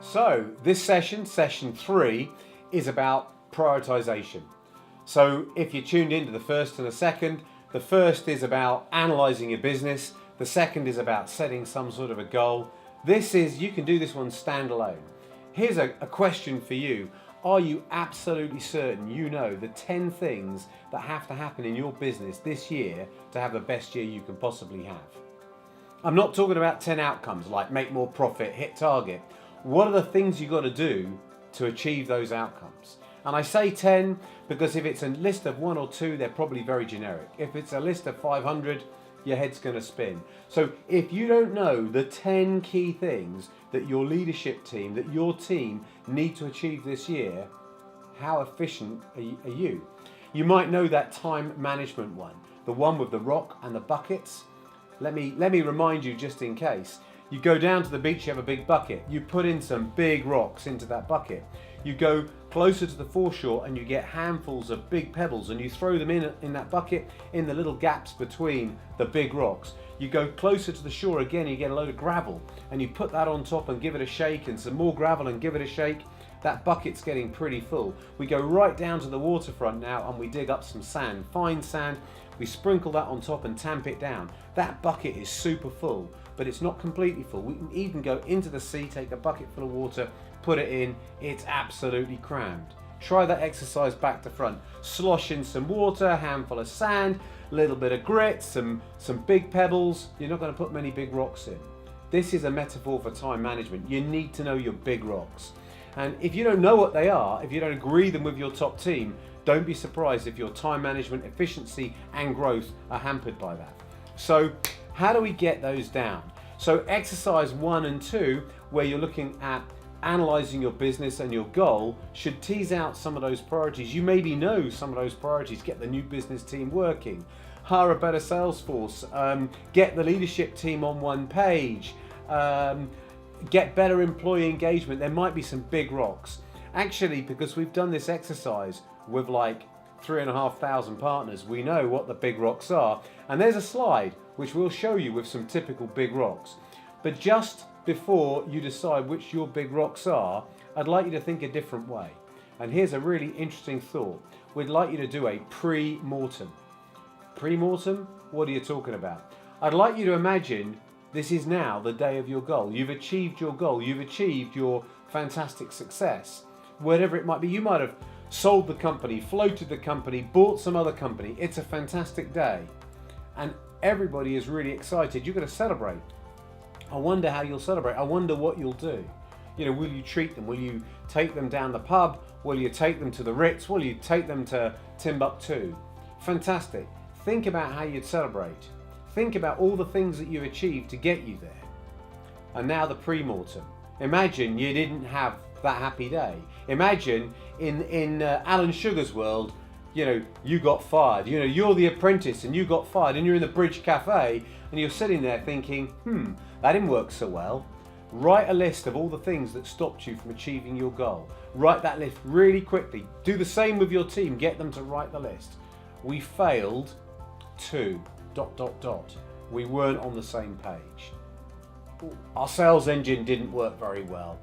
So this session, session 3, is about prioritization. So if you tuned into the first and the second, the first is about analyzing your business. The second is about setting some sort of a goal. You can do this one standalone. Here's a question for you. Are you absolutely certain you know the 10 things that have to happen in your business this year to have the best year you can possibly have? I'm not talking about 10 outcomes like make more profit, hit target. What are the things you've got to do to achieve those outcomes? And I say 10 because if it's a list of 1 or 2, they're probably very generic. If it's a list of 500, your head's going to spin. So if you don't know the 10 key things that your leadership team, that your team need to achieve this year, how efficient are you? You might know that time management one, the one with the rock and the buckets. Let me remind you just in case. You go down to the beach, you have a big bucket. You put in some big rocks into that bucket. You go closer to the foreshore and you get handfuls of big pebbles and you throw them in that bucket in the little gaps between the big rocks. You go closer to the shore again, you get a load of gravel and you put that on top and give it a shake, and some more gravel and give it a shake. That bucket's getting pretty full. We go right down to the waterfront now and we dig up some sand, fine sand. We sprinkle that on top and tamp it down. That bucket is super full, but it's not completely full. We can even go into the sea, take a bucket full of water, put it in, it's absolutely crammed. Try that exercise back to front. Slosh in some water, a handful of sand, a little bit of grit, some big pebbles. You're not going to put many big rocks in. This is a metaphor for time management. You need to know your big rocks. And if you don't know what they are, if you don't agree them with your top team, don't be surprised if your time management, efficiency and growth are hampered by that. So how do we get those down? So exercise 1 and 2, where you're looking at analyzing your business and your goal, should tease out some of those priorities. You maybe know some of those priorities. Get the new business team working, hire a better sales force, get the leadership team on one page, get better employee engagement. There might be some big rocks. Actually, because we've done this exercise with like 3,500 partners, we know what the big rocks are. And there's a slide which we'll show you with some typical big rocks. But just before you decide which your big rocks are, I'd like you to think a different way. And here's a really interesting thought. We'd like you to do a pre-mortem. Pre-mortem? What are you talking about? I'd like you to imagine this is now the day of your goal. You've achieved your goal. You've achieved your fantastic success. Whatever it might be, you might have sold the company, floated the company, bought some other company. It's a fantastic day. And everybody is really excited. You're going to celebrate. I wonder how you'll celebrate. I wonder what you'll do. Will you treat them? Will you take them down the pub? Will you take them to the Ritz? Will you take them to Timbuktu? Fantastic. Think about how you'd celebrate. Think about all the things that you achieved to get you there. And now the pre-mortem. Imagine you didn't have that happy day. Imagine in Alan Sugar's world, you got fired. You're the apprentice and you got fired and you're in the Bridge Cafe and you're sitting there thinking, that didn't work so well. Write a list of all the things that stopped you from achieving your goal. Write that list really quickly. Do the same with your team. Get them to write the list. We failed to ... We weren't on the same page. Our sales engine didn't work very well.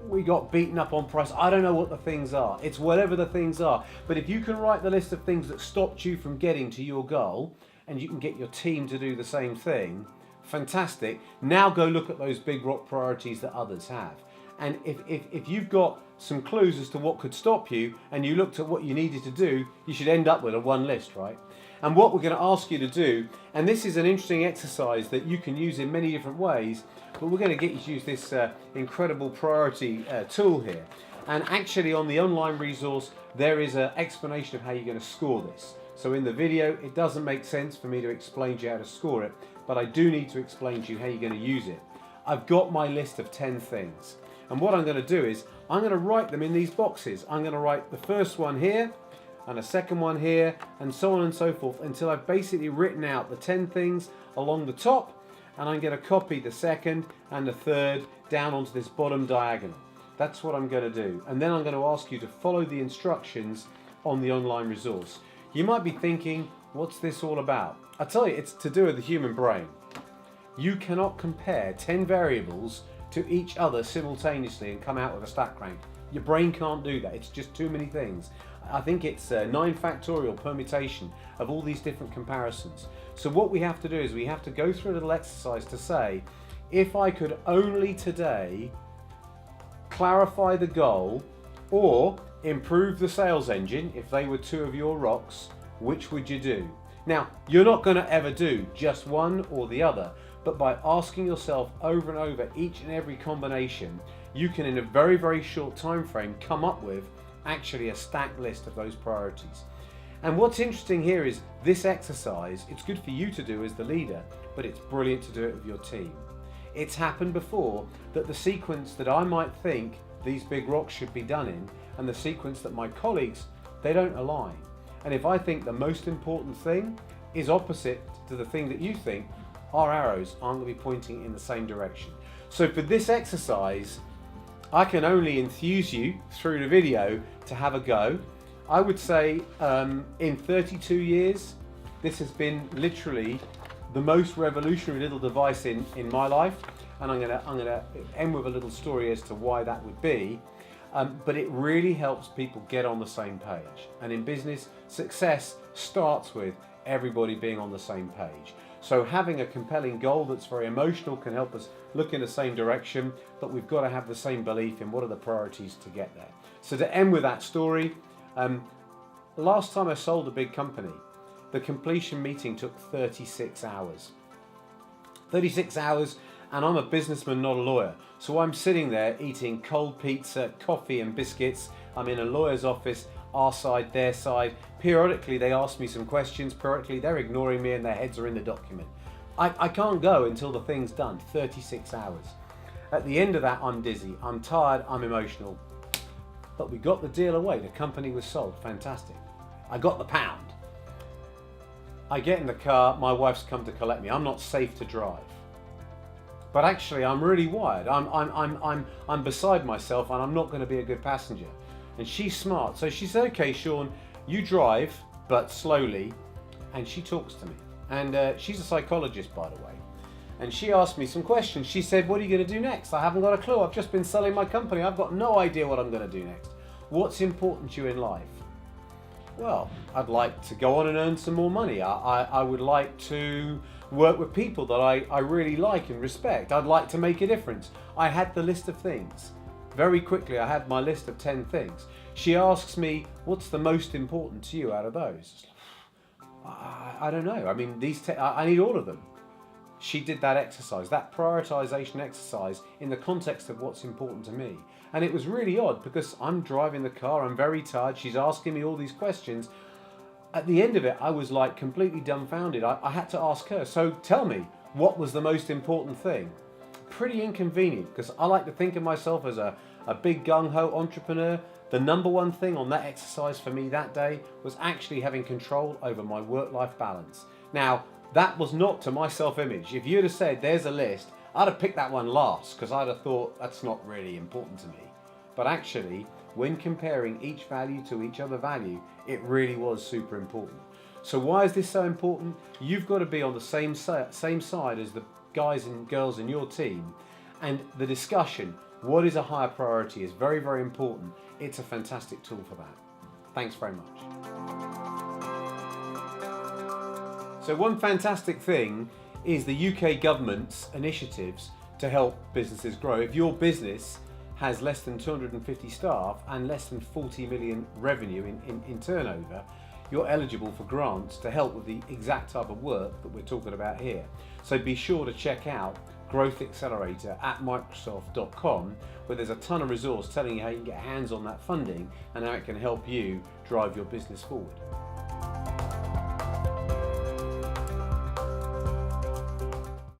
We got beaten up on price. I don't know what the things are. It's whatever the things are. But if you can write the list of things that stopped you from getting to your goal, and you can get your team to do the same thing, fantastic. Now go look at those big rock priorities that others have. And if you've got some clues as to what could stop you, and you looked at what you needed to do, you should end up with a one list, right? And what we're going to ask you to do, and this is an interesting exercise that you can use in many different ways, but we're going to get you to use this incredible priority tool here. And actually on the online resource, there is an explanation of how you're going to score this. So in the video, it doesn't make sense for me to explain to you how to score it, but I do need to explain to you how you're going to use it. I've got my list of 10 things. And what I'm going to do is, I'm going to write them in these boxes. I'm going to write the first one here, and a second one here, and so on and so forth, until I've basically written out the 10 things along the top, and I'm going to copy the second and the third down onto this bottom diagonal. That's what I'm going to do. And then I'm going to ask you to follow the instructions on the online resource. You might be thinking, what's this all about? I tell you, it's to do with the human brain. You cannot compare 10 variables to each other simultaneously and come out with a stack rank. Your brain can't do that. It's just too many things. I think it's a 9 factorial permutation of all these different comparisons. So what we have to do is we have to go through a little exercise to say, if I could only today clarify the goal or improve the sales engine, if they were 2 of your rocks, which would you do? Now, you're not going to ever do just one or the other, but by asking yourself over and over each and every combination, you can in a very, very short time frame come up with actually a stacked list of those priorities. And what's interesting here is this exercise, it's good for you to do as the leader, but it's brilliant to do it with your team. It's happened before that the sequence that I might think these big rocks should be done in and the sequence that my colleagues, they don't align. And if I think the most important thing is opposite to the thing that you think, our arrows aren't going to be pointing in the same direction. So for this exercise, I can only enthuse you through the video to have a go. I would say in 32 years, this has been literally the most revolutionary little device in my life. And I'm gonna end with a little story as to why that would be. But it really helps people get on the same page. And in business, success starts with everybody being on the same page. So having a compelling goal that's very emotional can help us look in the same direction, but we've got to have the same belief in what are the priorities to get there. So to end with that story, last time I sold a big company, the completion meeting took 36 hours. 36 hours, and I'm a businessman, not a lawyer. So I'm sitting there eating cold pizza, coffee and biscuits. I'm in a lawyer's office, our side, their side. Periodically they ask me some questions, periodically they're ignoring me and their heads are in the document. I can't go until the thing's done, 36 hours. At the end of that, I'm dizzy, I'm tired, I'm emotional. But we got the deal away, the company was sold, fantastic. I got the pound. I get in the car, my wife's come to collect me, I'm not safe to drive. But actually I'm really wired, I'm beside myself and I'm not going to be a good passenger. And she's smart, so she said, okay Sean, you drive, but slowly. And she talks to me. And she's a psychologist, by the way. And she asked me some questions. She said, what are you going to do next? I haven't got a clue, I've just been selling my company, I've got no idea what I'm going to do next. What's important to you in life? Well, I'd like to go on and earn some more money. I would like to work with people that I really like and respect. I'd like to make a difference. I had the list of things. Very quickly, I had my list of 10 things. She asks me, what's the most important to you out of those? I don't know. I mean, I need all of them. She did that exercise, that prioritization exercise in the context of what's important to me. And it was really odd because I'm driving the car, I'm very tired, she's asking me all these questions. At the end of it, I was like completely dumbfounded. I had to ask her, so tell me, what was the most important thing? Pretty inconvenient because I like to think of myself as a big gung-ho entrepreneur. The number one thing on that exercise for me that day was actually having control over my work-life balance. Now, that was not to my self-image. If you'd have said, there's a list, I'd have picked that one last because I'd have thought that's not really important to me. But actually, when comparing each value to each other value, it really was super important. So why is this so important? You've got to be on the same side as the guys and girls in your team, and the discussion, what is a higher priority, is very, very important. It's a fantastic tool for that. Thanks very much. So one fantastic thing is the UK government's initiatives to help businesses grow. If your business has less than 250 staff and less than 40 million revenue in turnover, you're eligible for grants to help with the exact type of work that we're talking about here. So be sure to check out Growth Accelerator at Microsoft.com, where there's a ton of resource telling you how you can get hands on that funding and how it can help you drive your business forward.